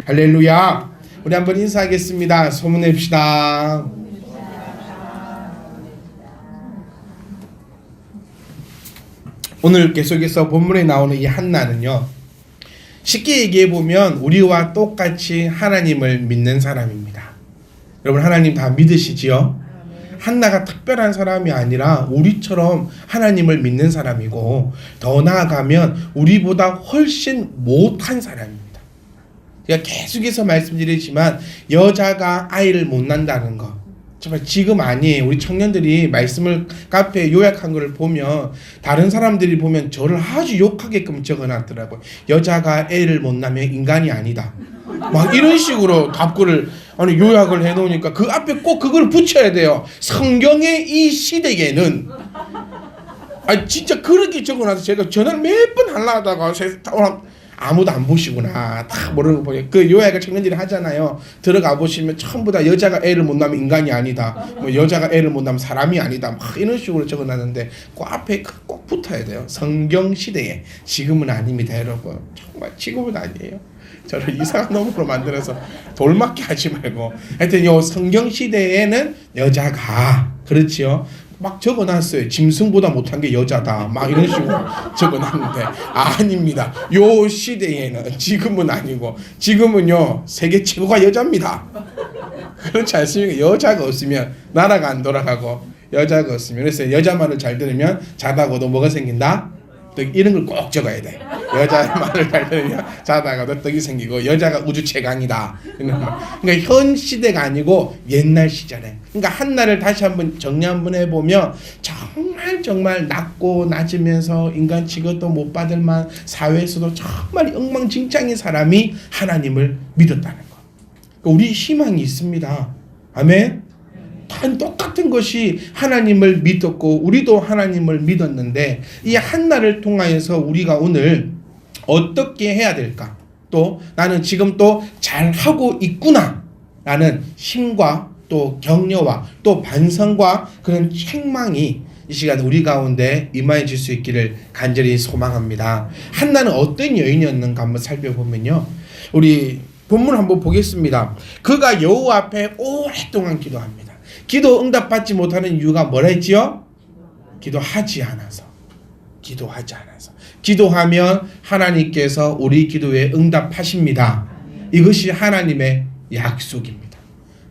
할렐루야. 우리 한번 인사하겠습니다. 소문냅시다. 오늘 계속해서 본문에 나오는 이 한나는요, 쉽게 얘기해 보면 우리와 똑같이 하나님을 믿는 사람입니다. 여러분, 하나님 다 믿으시지요? 한나가 특별한 사람이 아니라 우리처럼 하나님을 믿는 사람이고, 더 나아가면 우리보다 훨씬 못한 사람입니다. 제가 계속해서 말씀드리지만 여자가 아이를 못 낳는다는 거 정말 지금 아니에요. 우리 청년들이 말씀을 카페에 요약한 걸 보면 다른 사람들이 보면 저를 아주 욕하게끔 적어놨더라고요. 여자가 애를 못 낳으면 인간이 아니다, 막 이런 식으로 답글을 요약을 해놓으니까 그 앞에 꼭 그걸 붙여야 돼요. 성경의 이 시대에는 진짜 그렇게 적어놔서 제가 전화를 몇 번 하려다가 아무도 안 보시구나, 다 모르는 거 보니까 그 요약을 청년들이 하잖아요. 들어가 보시면 전부 다 여자가 애를 못 낳으면 인간이 아니다, 뭐 여자가 애를 못 낳으면 사람이 아니다, 막 이런 식으로 적어놨는데 그 앞에 꼭 붙어야 돼요. 성경 시대에. 지금은 아닙니다, 여러분. 정말 지금은 아니에요. 저를 이상한 놈으로 만들어서 돌맞게 하지 말고, 하여튼 요 성경 시대에는 여자가, 그렇지요, 막 적어놨어요. 짐승보다 못한 게 여자다, 막 이런 식으로 적어놨는데 아닙니다. 요 시대에는, 지금은 아니고, 지금은요 세계 최고가 여자입니다. 그렇지 않습니까? 여자가 없으면 나라가 안 돌아가고, 여자가 없으면, 그래서 여자 말을 잘 들으면 자다가도 뭐가 생긴다? 이런 걸 꼭 적어야 돼. 여자 말을 잘 들으면 자다가도 떡이 생기고, 여자가 우주 최강이다. 그러니까 현 시대가 아니고 옛날 시절에. 그러니까 한나를 다시 한번 정리 한번 해보면 정말 낮고 낮으면서 인간 취급도 못 받을 만, 사회에서도 정말 엉망진창인 사람이 하나님을 믿었다는 거. 우리 희망이 있습니다. 아멘. 다 똑같은 것이 하나님을 믿었고 우리도 하나님을 믿었는데, 이 한나를 통하여서 우리가 오늘 어떻게 해야 될까, 또 나는 지금 또 잘하고 있구나 라는 힘과 또 격려와 또 반성과 그런 책망이 이 시간 우리 가운데 임하여질 수 있기를 간절히 소망합니다. 한나는 어떤 여인이었는가 한번 살펴보면요, 우리 본문 한번 보겠습니다. 그가 여호와 앞에 오랫동안 기도합니다. 기도 응답받지 못하는 이유가 뭐라 했지요? 기도하지 않아서. 기도하면 하나님께서 우리 기도에 응답하십니다. 이것이 하나님의 약속입니다.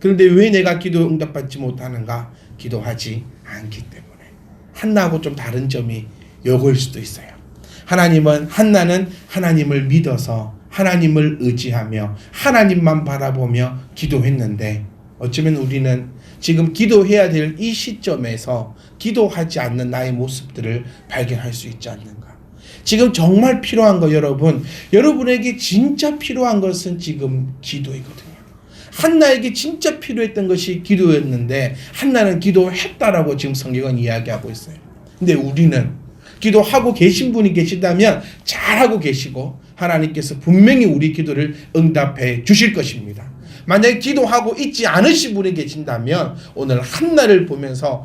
그런데 왜 내가 기도 응답받지 못하는가? 기도하지 않기 때문에. 한나하고 좀 다른 점이 요거일 수도 있어요. 한나는 하나님을 믿어서 하나님을 의지하며 하나님만 바라보며 기도했는데, 어쩌면 우리는 지금 기도해야 될 이 시점에서 기도하지 않는 나의 모습들을 발견할 수 있지 않는가. 지금 정말 필요한 거, 여러분에게 진짜 필요한 것은 지금 기도이거든요. 한나에게 진짜 필요했던 것이 기도였는데 한나는 기도했다라고 지금 성경은 이야기하고 있어요. 근데 우리는 기도하고 계신 분이 계시다면 잘하고 계시고 하나님께서 분명히 우리 기도를 응답해 주실 것입니다. 만약에 기도하고 있지 않으신 분이 계신다면 오늘 한나를 보면서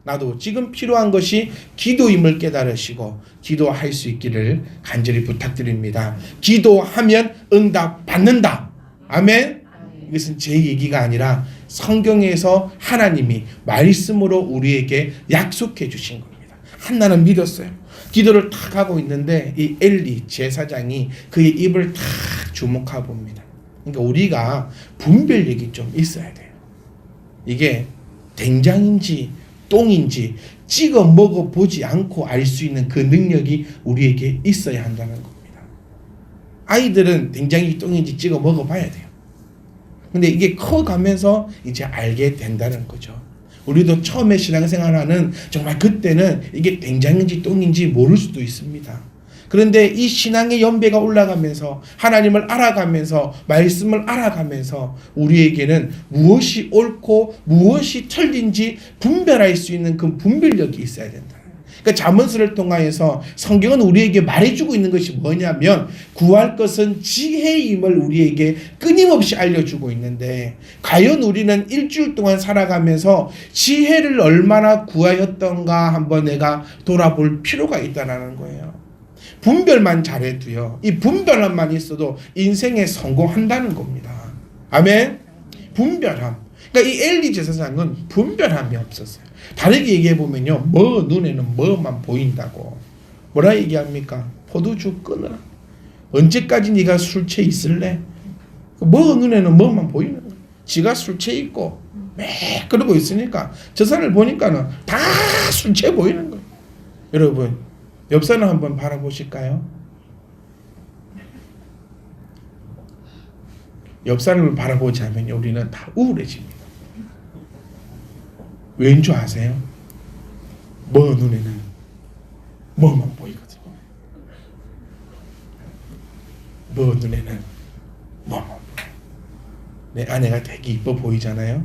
나도 지금 필요한 것이 기도임을 깨달으시고 기도할 수 있기를 간절히 부탁드립니다. 기도하면 응답 받는다. 아멘. 이것은 제 얘기가 아니라 성경에서 하나님이 말씀으로 우리에게 약속해 주신 겁니다. 한나는 믿었어요. 기도를 탁 하고 있는데 이 엘리 제사장이 그의 입을 탁 주목하고 봅니다. 그러니까 우리가 분별력이 좀 있어야 돼요. 이게 된장인지 똥인지 찍어 먹어보지 않고 알 수 있는 그 능력이 우리에게 있어야 한다는 겁니다. 아이들은 된장인지 똥인지 찍어 먹어봐야 돼요. 근데 이게 커가면서 이제 알게 된다는 거죠. 우리도 처음에 신앙생활하는 정말 그때는 이게 된장인지 똥인지 모를 수도 있습니다. 그런데 이 신앙의 연배가 올라가면서 하나님을 알아가면서 말씀을 알아가면서 우리에게는 무엇이 옳고 무엇이 틀린지 분별할 수 있는 그 분별력이 있어야 된다. 그러니까 잠언서를 통하여서 성경은 우리에게 말해주고 있는 것이 뭐냐면 구할 것은 지혜임을 우리에게 끊임없이 알려주고 있는데, 과연 우리는 일주일 동안 살아가면서 지혜를 얼마나 구하였던가 한번 내가 돌아볼 필요가 있다는 거예요. 분별만 잘해도요, 이 분별함만 있어도 인생에 성공한다는 겁니다. 아멘. 분별함. 그러니까 이 엘리 제사장은 분별함이 없었어요. 다르게 얘기해 보면요, 뭐 눈에는 뭐만 보인다고. 뭐라 얘기합니까? 포도주 끊으라. 언제까지 네가 술 취해 있을래? 뭐 눈에는 뭐만 보이는 거야. 지가 술 취해 있고 매 그러고 있으니까 저 사람을 보니까는 다 술 취해 보이는 거예요. 여러분, 옆 사람 한번 바라보실까요? 옆 사람을 바라보지 않으면 우리는 다 우울해집니다. 왜인 줄 아세요? 뭐 눈에는 뭐만 보이거든요. 뭐 눈에는 뭐만 보여. 내 아내가 되게 이뻐 보이잖아요.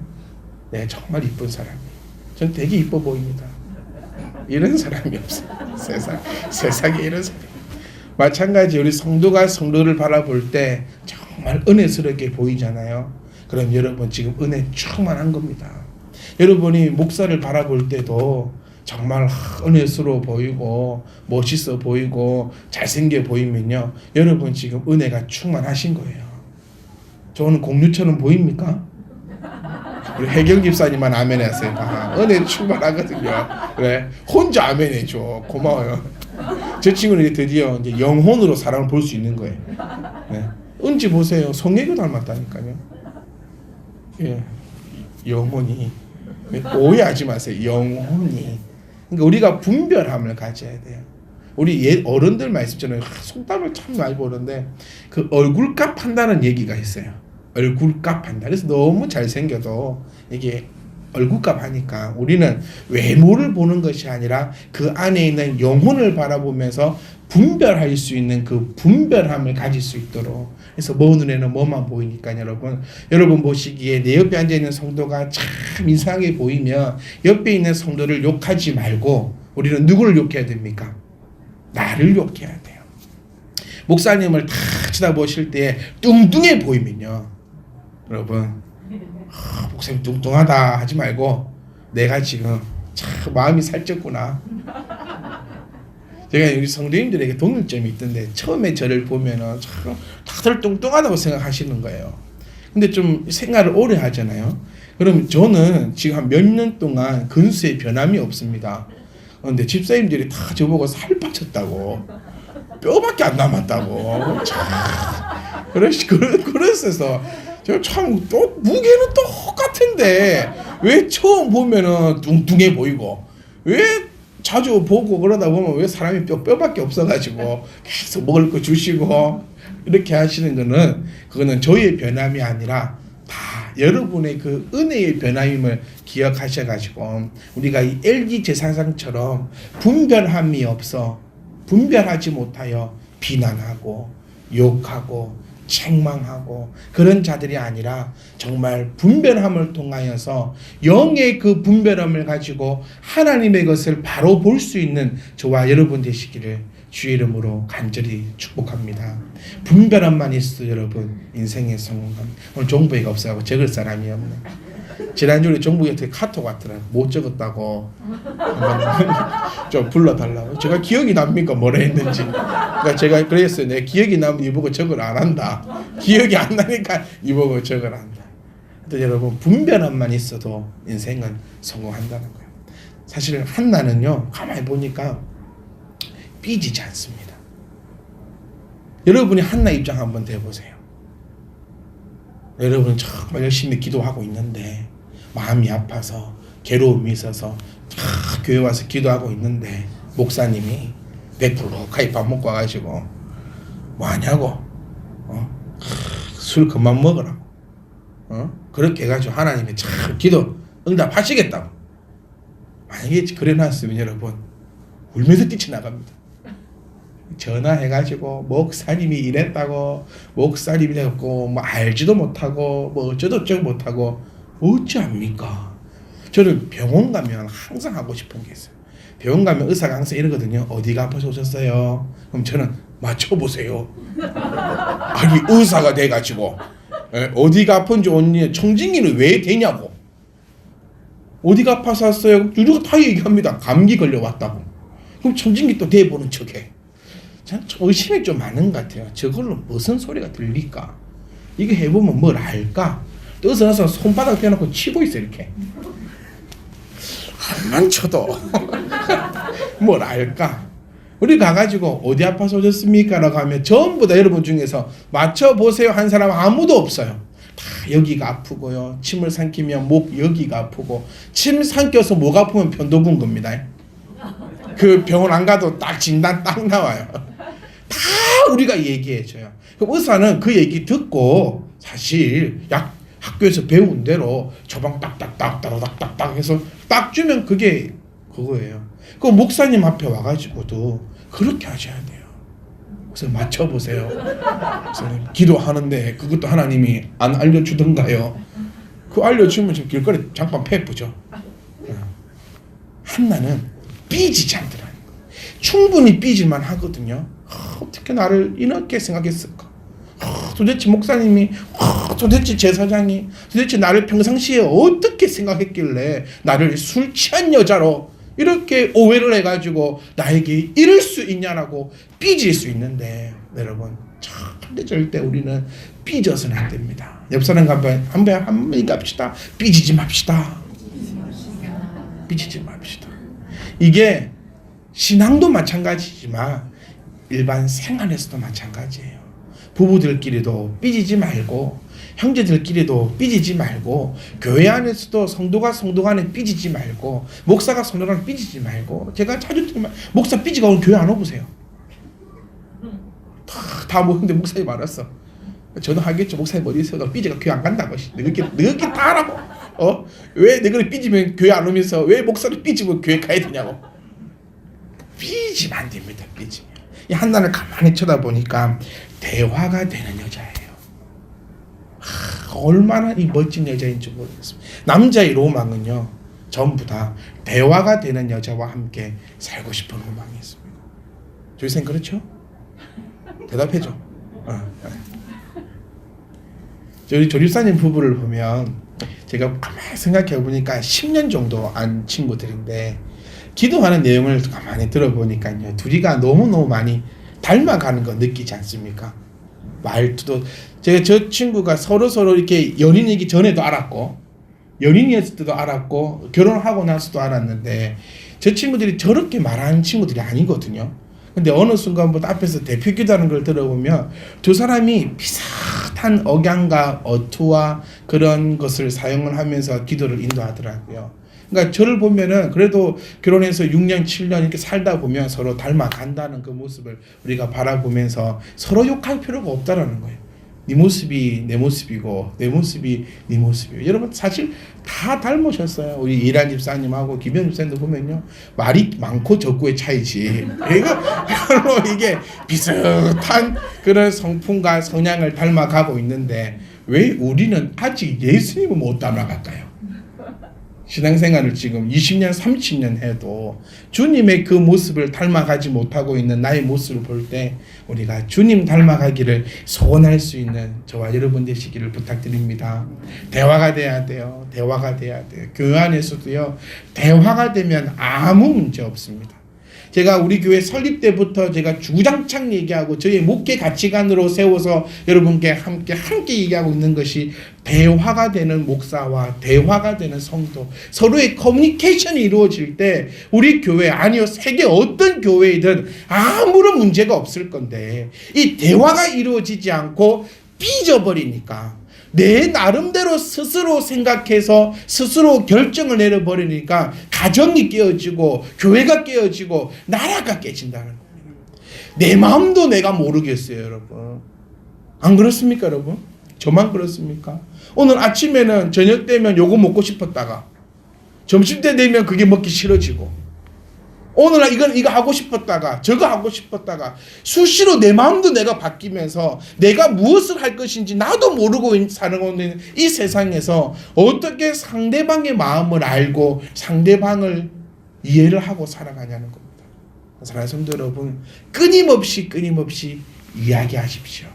내가 정말 이쁜 사람이에요. 전 되게 이뻐 보입니다. 이런 사람이 없어요. 세상에 이런 사람이. 마찬가지 우리 성도가 성도를 바라볼 때 정말 은혜스럽게 보이잖아요. 그럼 여러분 지금 은혜 충만한 겁니다. 여러분이 목사를 바라볼 때도 정말 은혜스러워 보이고 멋있어 보이고 잘생겨 보이면요, 여러분 지금 은혜가 충만하신 거예요. 저는 공유처럼 보입니까? 우리 혜경 집사님만 아멘 하세요. 은혜 충만하거든요. 그래, 혼자 아멘 해줘. 고마워요. 저 친구는 드디어 이제 영혼으로 사람을 볼 수 있는 거예요. 네. 은지 보세요. 송혜교 닮았다니까요. 예, 영혼이. 오해하지 마세요. 영혼이. 그러니까 우리가 분별함을 가져야 돼요. 우리 어른들 말씀처럼 속담을 참 많이 보는데 그 얼굴값 한다는 얘기가 있어요. 얼굴값 한다. 그래서 너무 잘생겨도 이게 얼굴값 하니까 우리는 외모를 보는 것이 아니라 그 안에 있는 영혼을 바라보면서 분별할 수 있는 그 분별함을 가질 수 있도록. 그래서 뭐 눈에는 뭐만 보이니까 여러분 보시기에 내 옆에 앉아있는 성도가 참 이상하게 보이면 옆에 있는 성도를 욕하지 말고 우리는 누구를 욕해야 됩니까? 나를 욕해야 돼요. 목사님을 다 쳐다보실 때 뚱뚱해 보이면요, 여러분 목사님 뚱뚱하다 하지 말고 내가 지금 참 마음이 살쪘구나. 제가 우리 성도님들에게 동일점이 있던데 처음에 저를 보면은 참 다들 뚱뚱하다고 생각하시는 거예요. 근데 좀 생활을 오래 하잖아요. 그럼 저는 지금 한 몇 년 동안 근수에 변함이 없습니다. 그런데 집사님들이 다 저보고 살 빠졌다고, 뼈밖에 안 남았다고. 그랬어서 제가 참 또 무게는 똑같은데 왜 처음 보면은 뚱뚱해 보이고 왜 자주 보고 그러다 보면 왜 사람이 뼈밖에 없어가지고 계속 먹을 거 주시고 이렇게 하시는 거는 그거는 저의 변함이 아니라 다 여러분의 그 은혜의 변함임을 기억하셔가지고 우리가 이 엘리 제사장처럼 분별함이 없어 분별하지 못하여 비난하고 욕하고 책망하고 그런 자들이 아니라 정말 분별함을 통하여서 영의 그 분별함을 가지고 하나님의 것을 바로 볼 수 있는 저와 여러분 되시기를 주의 이름으로 간절히 축복합니다. 분별함만 있어도 여러분 인생의 성공합니다. 오늘 종부이가 없어서 적을 사람이 없네. 지난주에 종부이한테 카톡 왔더라고. 못 적었다고 좀 불러달라고. 제가 기억이 납니까? 뭐라 했는지. 그러니까 제가 그랬어요. 내 기억이 나면 이보고 적을 안 한다. 기억이 안 나니까 이보고 적을 한다. 근데 여러분 분별함만 있어도 인생은 성공한다는 거예요. 사실 한나는요, 가만히 보니까 삐지지 않습니다. 여러분이 한나 입장 한번 대보세요. 여러분은 정말 열심히 기도하고 있는데 마음이 아파서 괴로움이 있어서 교회 와서 기도하고 있는데 목사님이 배불러가이 밥 먹고 와가지고 뭐하냐고 술 그만 먹으라고 그렇게 해가지고 하나님이 참 기도 응답하시겠다고. 만약에 그래 놨으면 여러분 울면서 뛰쳐나갑니다. 전화해가지고 목사님이 이랬다고, 목사님이 됐고 뭐 알지도 못하고 뭐 어쩌고 못하고 어찌합니까? 저는 병원 가면 항상 하고 싶은 게 있어요. 병원 가면 의사가 항상 이러거든요. 어디가 아파서 오셨어요? 그럼 저는 맞춰보세요. 아니 의사가 돼가지고 어디가 아픈지 언니 청진기는 왜 되냐고. 어디가 아파서 왔어요? 유료가 다 얘기합니다. 감기 걸려왔다고. 그럼 청진기 또 대보는 척해. 저는 의심이 좀 많은 것 같아요. 저걸로 무슨 소리가 들릴까? 이거 해보면 뭘 알까? 또 어서 손바닥 펴놓고 치고 있어 이렇게. 한만 쳐도 뭘 알까? 우리 가가지고 어디 아파서 오셨습니까? 라고 하면 전부 다 여러분 중에서 맞춰보세요 한 사람 아무도 없어요. 다 여기가 아프고요. 침을 삼키면 목 여기가 아프고, 침 삼켜서 목 아프면 편도군 겁니다. 그 병원 안 가도 딱 진단 딱 나와요. 다 우리가 얘기해줘요. 그럼 의사는 그 얘기 듣고 사실 약 학교에서 배운 대로 처방 딱딱딱딱딱딱 해서 딱 주면 그게 그거예요. 그 목사님 앞에 와가지고도 그렇게 하셔야 돼요. 그래서 맞춰보세요. 그래서 기도하는데 그것도 하나님이 안 알려주던가요? 그 알려주면 지금 길거리 잠깐 패쁘죠. 한나는 삐지지 않더라는 거예요. 충분히 삐질만 하거든요. 어떻게 나를 이렇게 생각했을까? 도대체 목사님이, 도대체 제사장이, 도대체 나를 평상시에 어떻게 생각했길래 나를 술 취한 여자로 이렇게 오해를 해가지고 나에게 이럴 수 있냐라고 삐질 수 있는데, 여러분 절대 우리는 삐져서는 안 됩니다. 옆 사람과 한번 갑시다. 삐지지 맙시다. 삐지지 맙시다. 이게 신앙도 마찬가지지만 일반 생활에서도 마찬가지예요. 부부들끼리도 삐지지 말고, 형제들끼리도 삐지지 말고, 교회 안에서도 성도가 성도 간에 삐지지 말고, 목사가 성도 간에 삐지지 말고. 제가 자주 듣지만 목사 삐지가 오늘 교회 안 오보세요. 다 모였는데 목사님 말았어. 저도 하겠죠. 목사님 어디 있어도 삐지가 교회 안 간다고. 너희 다 하라고. 왜 너희 삐지면 교회 안 오면서 왜 목사를 삐지면 교회 가야 되냐고. 삐지면 안 됩니다. 삐지면. 이 한나를 가만히 쳐다보니까 대화가 되는 여자예요. 얼마나 이 멋진 여자인지 모르겠습니다. 남자의 로망은요, 전부 다 대화가 되는 여자와 함께 살고 싶은 로망이 있습니다. 조이생 그렇죠? 대답해줘. 저희 조립사님 부부를 보면 제가 가만히 생각해 보니까 10년 정도 안 친구들인데, 기도하는 내용을 가만히 들어보니까요, 둘이가 너무너무 많이 닮아가는 거 느끼지 않습니까? 말투도, 제가 저 친구가 서로 이렇게 연인이기 전에도 알았고, 연인이었을 때도 알았고, 결혼하고 나서도 알았는데, 저 친구들이 저렇게 말하는 친구들이 아니거든요. 근데 어느 순간부터 앞에서 대표 기도하는 걸 들어보면 두 사람이 비슷한 억양과 어투와 그런 것을 사용을 하면서 기도를 인도하더라고요. 그러니까 저를 보면은 그래도 결혼해서 6년, 7년 이렇게 살다 보면 서로 닮아간다는 그 모습을 우리가 바라보면서 서로 욕할 필요가 없다라는 거예요. 네 모습이 내 모습이고 내 모습이 네 모습이에요. 여러분 사실 다 닮으셨어요. 우리 이란 집사님하고 김현 집사님도 보면요, 말이 많고 적고의 차이지. 이게 비슷한 그런 성품과 성향을 닮아가고 있는데 왜 우리는 아직 예수님을 못 닮아갈까요? 신앙생활을 지금 20년, 30년 해도 주님의 그 모습을 닮아가지 못하고 있는 나의 모습을 볼 때 우리가 주님 닮아가기를 소원할 수 있는 저와 여러분 되시기를 부탁드립니다. 대화가 돼야 돼요. 대화가 돼야 돼요. 교회 안에서도요, 대화가 되면 아무 문제 없습니다. 제가 우리 교회 설립 때부터 제가 주구장창 얘기하고 저의 목회 가치관으로 세워서 여러분께 함께 얘기하고 있는 것이, 대화가 되는 목사와 대화가 되는 성도, 서로의 커뮤니케이션이 이루어질 때 우리 교회, 아니요 세계 어떤 교회이든 아무런 문제가 없을 건데, 이 대화가 이루어지지 않고 삐져버리니까, 내 나름대로 스스로 생각해서 스스로 결정을 내려버리니까 가정이 깨어지고 교회가 깨어지고 나라가 깨진다는 거예요. 내 마음도 내가 모르겠어요, 여러분. 안 그렇습니까, 여러분? 저만 그렇습니까? 오늘 아침에는 저녁 되면 요거 먹고 싶었다가 점심때 되면 그게 먹기 싫어지고, 오늘 이거 하고 싶었다가 저거 하고 싶었다가 수시로 내 마음도 내가 바뀌면서 내가 무엇을 할 것인지 나도 모르고 사는 이 세상에서 어떻게 상대방의 마음을 알고 상대방을 이해를 하고 살아가냐는 겁니다. 사랑하는 성도 여러분, 끊임없이 이야기하십시오.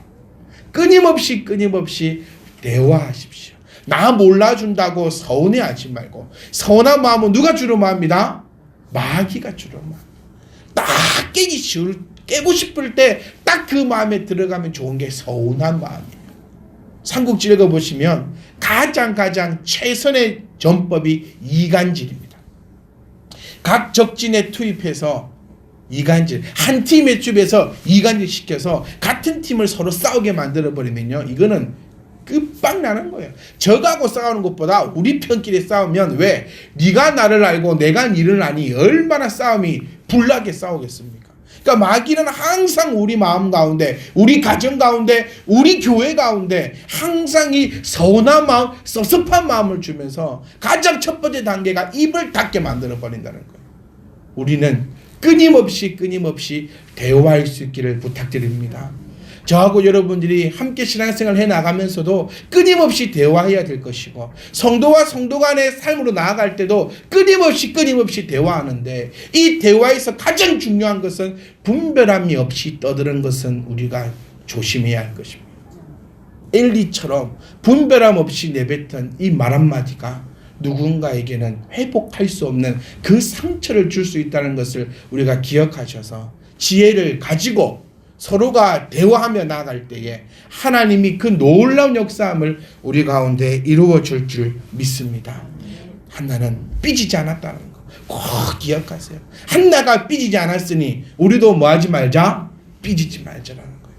끊임없이 대화하십시오. 나 몰라준다고 서운해하지 말고, 서운한 마음은 누가 주로 마합니다? 마귀가 주로 막 딱 깨기 쉬울 깨고 싶을 때 딱 그 마음에 들어가면 좋은 게 서운한 마음이에요. 삼국지 읽어보시면 가장 최선의 전법이 이간질입니다. 각 적진에 투입해서 이간질, 한 팀의 줍에서 이간질 시켜서 같은 팀을 서로 싸우게 만들어버리면요, 이거는 끝방나는 거예요. 적하고 싸우는 것보다 우리 편끼리 싸우면, 왜? 네가 나를 알고 내가 니를 아니 얼마나 싸움이 불나게 싸우겠습니까? 그러니까 마귀는 항상 우리 마음 가운데, 우리 가정 가운데, 우리 교회 가운데 항상 이 서운한 마음, 섭섭한 마음을 주면서 가장 첫 번째 단계가 입을 닫게 만들어 버린다는 거예요. 우리는 끊임없이 대화할 수 있기를 부탁드립니다. 저하고 여러분들이 함께 신앙생활을 해나가면서도 끊임없이 대화해야 될 것이고, 성도와 성도 간의 삶으로 나아갈 때도 끊임없이 대화하는데, 이 대화에서 가장 중요한 것은 분별함이 없이 떠드는 것은 우리가 조심해야 할 것입니다. 엘리처럼 분별함 없이 내뱉은 이 말 한마디가 누군가에게는 회복할 수 없는 그 상처를 줄 수 있다는 것을 우리가 기억하셔서 지혜를 가지고 서로가 대화하며 나아갈 때에 하나님이 그 놀라운 역사함을 우리 가운데 이루어 줄 믿습니다. 한나는 삐지지 않았다는 거 꼭 기억하세요. 한나가 삐지지 않았으니 우리도 뭐하지 말자? 삐지지 말자라는 거예요.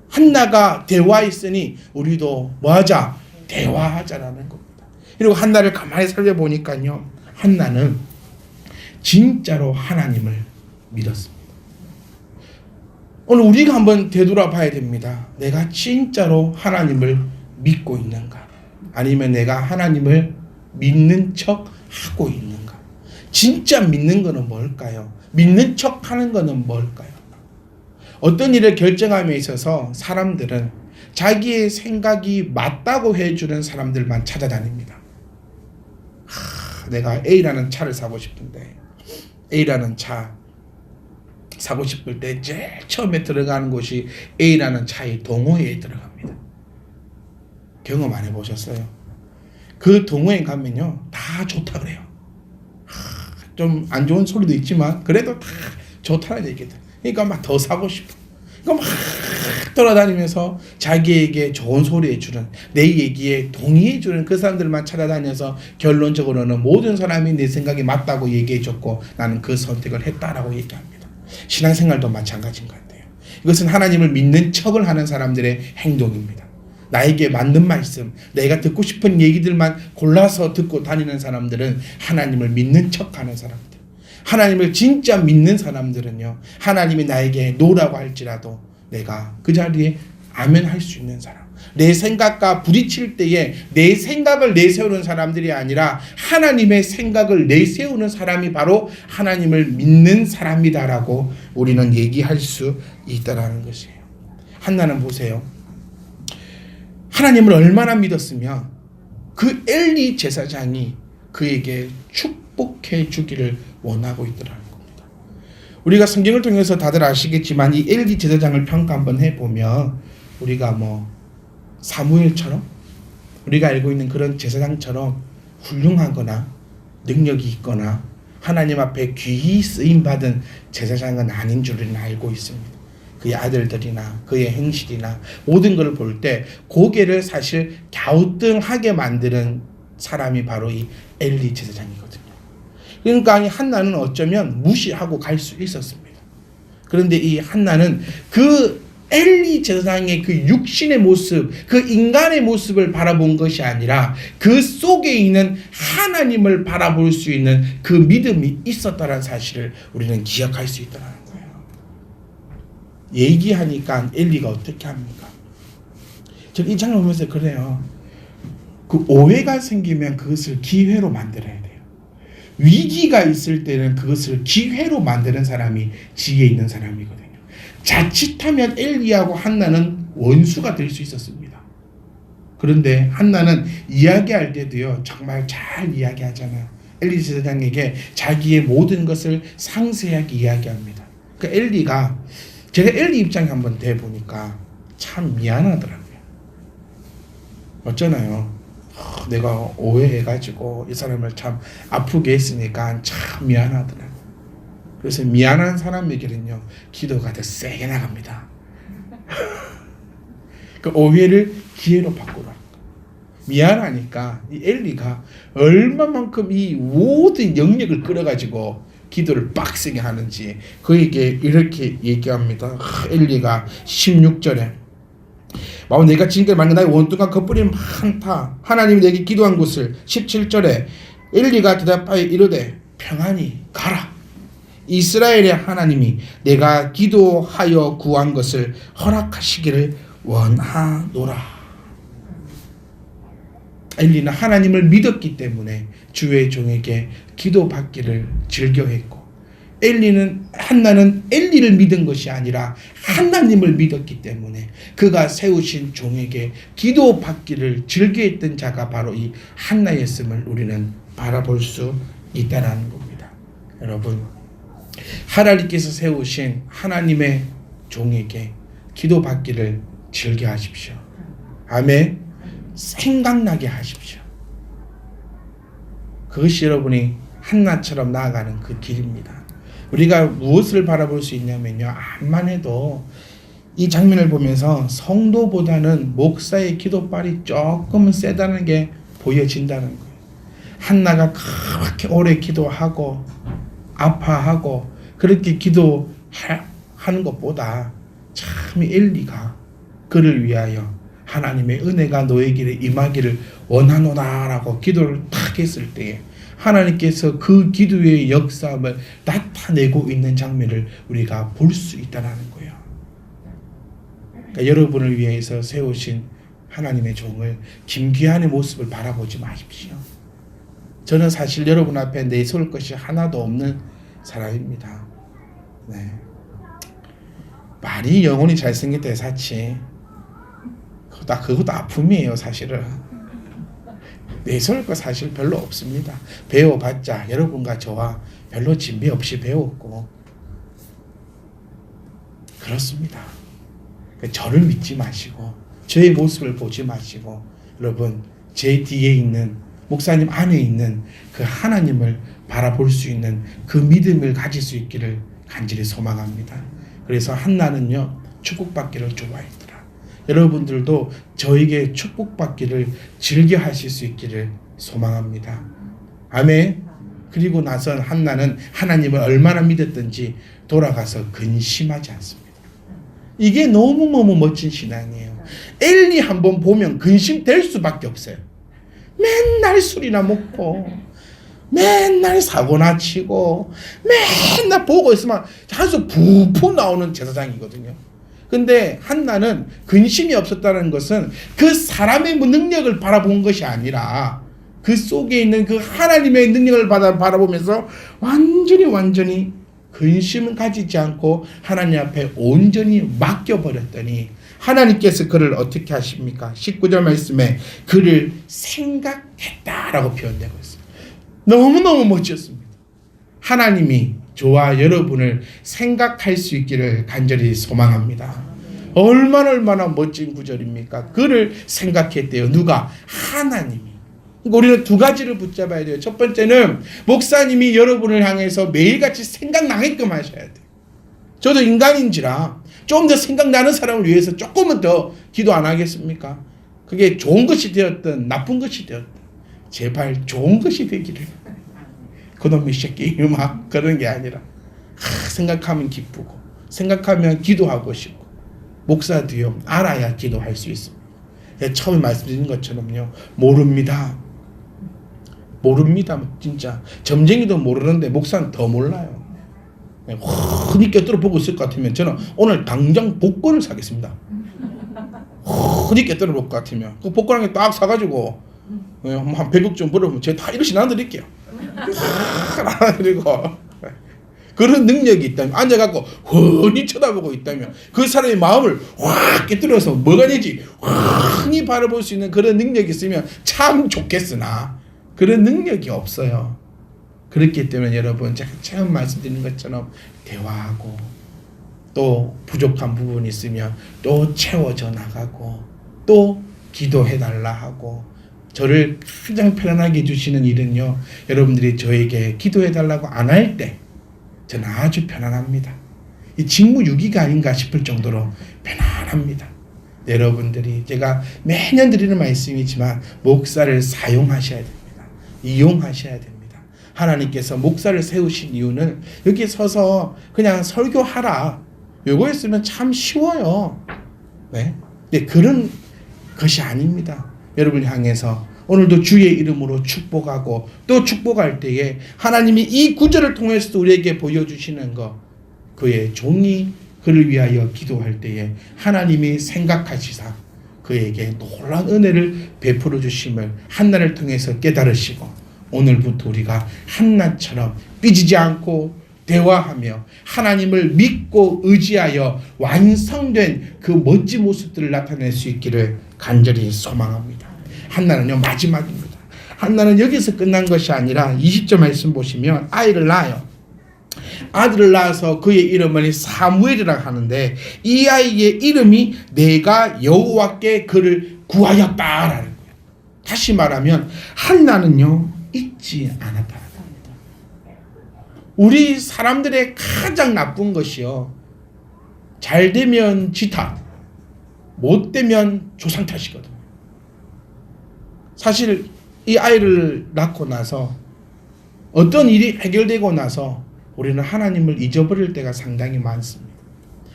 한나가 대화했으니 우리도 뭐하자? 대화하자라는 겁니다. 그리고 한나를 가만히 살펴보니까요, 한나는 진짜로 하나님을 믿었습니다. 오늘 우리가 한번 되돌아봐야 됩니다. 내가 진짜로 하나님을 믿고 있는가? 아니면 내가 하나님을 믿는 척 하고 있는가? 진짜 믿는 거는 뭘까요? 믿는 척 하는 거는 뭘까요? 어떤 일을 결정함에 있어서 사람들은 자기의 생각이 맞다고 해주는 사람들만 찾아다닙니다. 내가 A라는 차를 사고 싶은데, A라는 차 사고 싶을 때 제일 처음에 들어가는 곳이 A라는 차의 동호회에 들어갑니다. 경험 안 해보셨어요? 그 동호회 가면요, 다 좋다 그래요. 좀 안 좋은 소리도 있지만 그래도 다 좋다는 얘기들. 그러니까 막 더 사고 싶어. 그러니까 막 돌아다니면서 자기에게 좋은 소리 해주는, 내 얘기에 동의해주는 그 사람들만 찾아다녀서 결론적으로는 모든 사람이 내 생각이 맞다고 얘기해줬고 나는 그 선택을 했다라고 얘기합니다. 신앙생활도 마찬가지인 것 같아요. 이것은 하나님을 믿는 척을 하는 사람들의 행동입니다. 나에게 맞는 말씀, 내가 듣고 싶은 얘기들만 골라서 듣고 다니는 사람들은 하나님을 믿는 척하는 사람들. 하나님을 진짜 믿는 사람들은요, 하나님이 나에게 노라고 할지라도 내가 그 자리에 아멘 할 수 있는 사람. 내 생각과 부딪힐 때에 내 생각을 내세우는 사람들이 아니라 하나님의 생각을 내세우는 사람이 바로 하나님을 믿는 사람이다라고 우리는 얘기할 수 있다라는 것이에요. 한나는 보세요. 하나님을 얼마나 믿었으며 그 엘리 제사장이 그에게 축복해 주기를 원하고 있더라는 겁니다. 우리가 성경을 통해서 다들 아시겠지만 이 엘리 제사장을 평가 한번 해보면 우리가 뭐 사무엘처럼, 우리가 알고 있는 그런 제사장처럼 훌륭하거나 능력이 있거나 하나님 앞에 귀히 쓰임받은 제사장은 아닌 줄은 알고 있습니다. 그의 아들들이나 그의 행실이나 모든 것을 볼 때 고개를 사실 갸우뚱하게 만드는 사람이 바로 이 엘리 제사장이거든요. 그러니까 이 한나는 어쩌면 무시하고 갈 수 있었습니다. 그런데 이 한나는 그 엘리 제사장의 그 육신의 모습, 그 인간의 모습을 바라본 것이 아니라 그 속에 있는 하나님을 바라볼 수 있는 그 믿음이 있었다는 사실을 우리는 기억할 수 있다는 거예요. 얘기하니까 엘리가 어떻게 합니까? 저는 이 장면 보면서 그래요. 그 오해가 생기면 그것을 기회로 만들어야 돼요. 위기가 있을 때는 그것을 기회로 만드는 사람이 지혜 있는 사람이거든요. 자칫하면 엘리하고 한나는 원수가 될 수 있었습니다. 그런데 한나는 이야기할 때도요, 정말 잘 이야기하잖아요. 엘리 제사장에게 자기의 모든 것을 상세하게 이야기합니다. 그러니까 엘리가, 제가 엘리 입장에 한번 대보니까 참 미안하더라고요. 어쩌나요? 내가 오해해가지고 이 사람을 참 아프게 했으니까 참 미안하더라고요. 그래서 미안한 사람에게는요 기도가 더 세게 나갑니다. 그 오해를 기회로 바꾸라. 미안하니까 이 엘리가 얼마만큼 이 모든 영역을 끌어가지고 기도를 빡세게 하는지 그에게 이렇게 얘기합니다. 엘리가 16절에 내가 지금까지 만든 나의 원통한 겉부림 많다. 하나님이 내게 기도한 곳을 17절에 엘리가 대답하여 이르되 평안히 가라. 이스라엘의 하나님이 내가 기도하여 구한 것을 허락하시기를 원하노라. 엘리는 하나님을 믿었기 때문에 주의 종에게 기도받기를 즐겨했고 한나는 엘리를 믿은 것이 아니라 하나님을 믿었기 때문에 그가 세우신 종에게 기도받기를 즐겨했던 자가 바로 이 한나였음을 우리는 바라볼 수 있다는 겁니다. 여러분, 하나님께서 세우신 하나님의 종에게 기도받기를 즐겨하십시오. 아멘. 생각나게 하십시오. 그것이 여러분이 한나처럼 나아가는 그 길입니다. 우리가 무엇을 바라볼 수 있냐면요, 암만 해도 이 장면을 보면서 성도보다는 목사의 기도발이 조금은 세다는 게 보여진다는 거예요. 한나가 그렇게 오래 기도하고 아파하고 그렇게 기도하는 것보다 참 엘리가 그를 위하여 하나님의 은혜가 너에게 임하기를 원하노라라고 기도를 탁 했을 때에 하나님께서 그 기도의 역사함을 나타내고 있는 장면을 우리가 볼 수 있다는 거예요. 그러니까 여러분을 위해서 세우신 하나님의 종을 김귀한의 모습을 바라보지 마십시오. 저는 사실 여러분 앞에 내세울 것이 하나도 없는 사람입니다. 네. 말이 영혼이 잘생겼다 사치. 그것도 아픔이에요. 사실은 내세울 거 사실 별로 없습니다. 배워봤자 여러분과 저와 별로 진비 없이 배웠고 그렇습니다. 저를 믿지 마시고 저의 모습을 보지 마시고 여러분 제 뒤에 있는 목사님 안에 있는 그 하나님을 바라볼 수 있는 그 믿음을 가질 수 있기를 간절히 소망합니다. 그래서 한나는요 축복받기를 좋아했더라. 여러분들도 저에게 축복받기를 즐겨 하실 수 있기를 소망합니다. 아멘. 그리고 나선 한나는 하나님을 얼마나 믿었던지 돌아가서 근심하지 않습니다. 이게 너무너무 멋진 신앙이에요. 엘리 한번 보면 근심될 수밖에 없어요. 맨날 술이나 먹고 맨날 사고나 치고 맨날 보고 있으면 한수 푹푹 나오는 제사장이거든요. 근데 한나는 근심이 없었다는 것은 그 사람의 능력을 바라본 것이 아니라 그 속에 있는 그 하나님의 능력을 바라보면서 완전히 근심을 가지지 않고 하나님 앞에 온전히 맡겨버렸더니 하나님께서 그를 어떻게 하십니까? 19절 말씀에 그를 생각했다라고 표현되고 있어요. 너무너무 멋졌습니다. 하나님이 저와 여러분을 생각할 수 있기를 간절히 소망합니다. 얼마나 멋진 구절입니까? 그를 생각했대요. 누가? 하나님이. 우리는 두 가지를 붙잡아야 돼요. 첫 번째는 목사님이 여러분을 향해서 매일같이 생각나게끔 하셔야 돼요. 저도 인간인지라 좀 더 생각나는 사람을 위해서 조금은 더 기도 안 하겠습니까? 그게 좋은 것이 되었든 나쁜 것이 되었든 제발 좋은 것이 되기를. 그놈의 새끼 막 그런 게 아니라 생각하면 기쁘고 생각하면 기도하고 싶고 목사도요 알아야 기도할 수 있습니다. 처음에 말씀드린 것처럼요 모릅니다. 진짜 점쟁이도 모르는데 목사는 더 몰라요. 흔히 꿰뚫어 보고 있을 것 같으면 저는 오늘 당장 복권을 사겠습니다. 흔히 꿰뚫어 볼 것 같으면 그 복권 한 개 딱 사가지고 한 100억 좀 벌어보면 제가 다 이러시 나눠드릴게요. 그리고 그런 능력이 있다면 앉아갖고 훤히 쳐다보고 있다면 그 사람의 마음을 확 꿰뚫어서 뭐가 되지 훤히 바라볼 수 있는 그런 능력이 있으면 참 좋겠으나 그런 능력이 없어요. 그렇기 때문에 여러분 제가 처음 말씀드린 것처럼 대화하고 또 부족한 부분이 있으면 또 채워져 나가고 또 기도해달라 하고 저를 가장 편안하게 해주시는 일은요 여러분들이 저에게 기도해달라고 안 할 때 저는 아주 편안합니다. 이 직무유기가 아닌가 싶을 정도로 편안합니다. 여러분들이 제가 매년 드리는 말씀이지만 목사를 사용하셔야 됩니다. 이용하셔야 됩니다. 하나님께서 목사를 세우신 이유는 여기 서서 그냥 설교하라, 요거였으면 참 쉬워요. 네? 근데 그런 것이 아닙니다. 여러분을 향해서 오늘도 주의 이름으로 축복하고 또 축복할 때에 하나님이 이 구절을 통해서 우리에게 보여주시는 것, 그의 종이 그를 위하여 기도할 때에 하나님이 생각하시사 그에게 놀라운 은혜를 베풀어 주심을 한나를 통해서 깨달으시고, 오늘부터 우리가 한나처럼 삐지지 않고 대화하며 하나님을 믿고 의지하여 완성된 그 멋진 모습들을 나타낼 수 있기를 간절히 소망합니다. 한나는요, 마지막입니다. 한나는 여기서 끝난 것이 아니라 20절 말씀 보시면 아이를 낳아요. 아들을 낳아서 그의 이름을 사무엘이라고 하는데, 이 아이의 이름이 내가 여호와께 그를 구하였다라는 거예요. 다시 말하면 한나는요, 잊지 않았다는 겁니다. 우리 사람들의 가장 나쁜 것이요, 잘 되면 지 탓, 못 되면 조상 탓이거든요. 사실 이 아이를 낳고 나서 어떤 일이 해결되고 나서 우리는 하나님을 잊어버릴 때가 상당히 많습니다.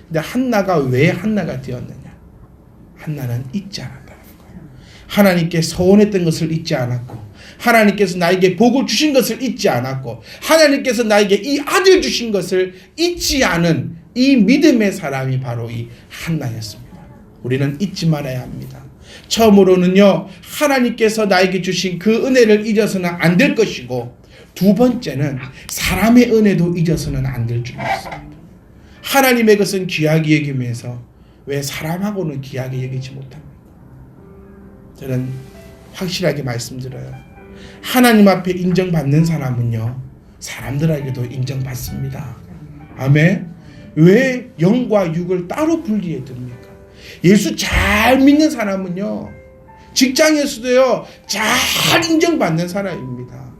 근데 한나가 왜 한나가 되었느냐? 한나는 잊지 않았다는 거예요. 하나님께 서원했던 것을 잊지 않았고, 하나님께서 나에게 복을 주신 것을 잊지 않았고, 하나님께서 나에게 이 아들 주신 것을 잊지 않은 이 믿음의 사람이 바로 이 한나였습니다. 우리는 잊지 말아야 합니다. 처음으로는요, 하나님께서 나에게 주신 그 은혜를 잊어서는 안 될 것이고, 두 번째는 사람의 은혜도 잊어서는 안 될 줄 믿습니다. 하나님의 것은 귀하게 여기면서 왜 사람하고는 귀하게 여기지 못합니까? 저는 확실하게 말씀드려요. 하나님 앞에 인정받는 사람은요, 사람들에게도 인정받습니다. 아멘. 왜 영과 육을 따로 분리해 둡니까? 예수 잘 믿는 사람은요, 직장에서도요, 잘 인정받는 사람입니다.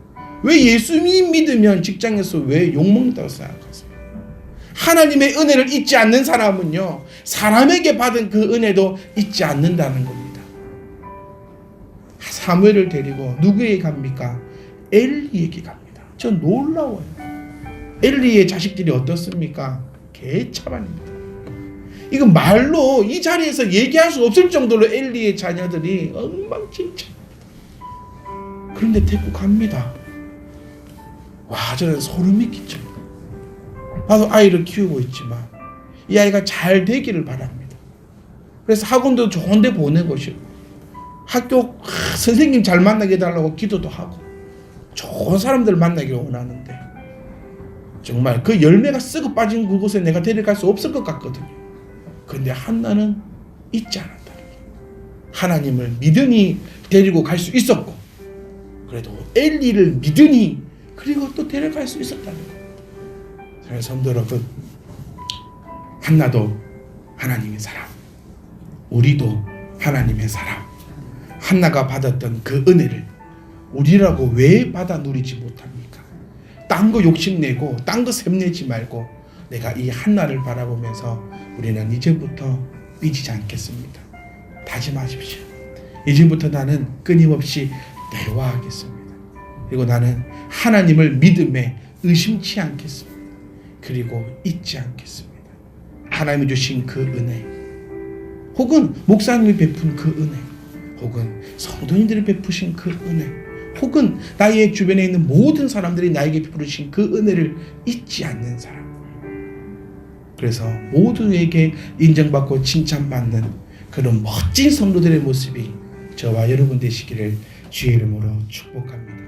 왜 예수님 믿으면 직장에서 왜 욕먹는다고 생각하세요? 하나님의 은혜를 잊지 않는 사람은요, 사람에게 받은 그 은혜도 잊지 않는다는 겁니다. 사무엘을 데리고 누구에게 갑니까? 엘리에게 갑니다. 저 놀라워요. 엘리의 자식들이 어떻습니까? 개차반입니다. 이거 말로 이 자리에서 얘기할 수 없을 정도로 엘리의 자녀들이 엉망진창입니다. 그런데 데리고 갑니다. 와, 저는 소름이 끼쳐. 나도 아이를 키우고 있지만 이 아이가 잘 되기를 바랍니다. 그래서 학원도 좋은 데 보내고 싶고, 학교 선생님 잘 만나게 해달라고 기도도 하고, 좋은 사람들 만나기를 원하는데, 정말 그 열매가 썩어 빠진 그곳에 내가 데려갈 수 없을 것 같거든요. 그런데 한나는 잊지 않았다는 거예요. 하나님을 믿으니 데리고 갈 수 있었고, 그래도 엘리를 믿으니 그리고 또 데려갈 수 있었다는 거예요. 저는 성도 여러분, 한나도 하나님의 사람, 우리도 하나님의 사람. 한나가 받았던 그 은혜를 우리라고 왜 받아 누리지 못합니까? 딴 거 욕심내고 딴 거 샘내지 말고 내가 이 한나를 바라보면서 우리는 이제부터 삐지지 않겠습니다. 다짐하십시오. 이제부터 나는 끊임없이 대화하겠습니다. 그리고 나는 하나님을 믿음에 의심치 않겠습니다. 그리고 잊지 않겠습니다. 하나님이 주신 그 은혜, 혹은 목사님이 베푼 그 은혜, 혹은 성도님들이 베푸신 그 은혜, 혹은 나의 주변에 있는 모든 사람들이 나에게 베푸신 그 은혜를 잊지 않는 사람. 그래서 모두에게 인정받고 칭찬받는 그런 멋진 성도들의 모습이 저와 여러분 되시기를 주의 이름으로 축복합니다.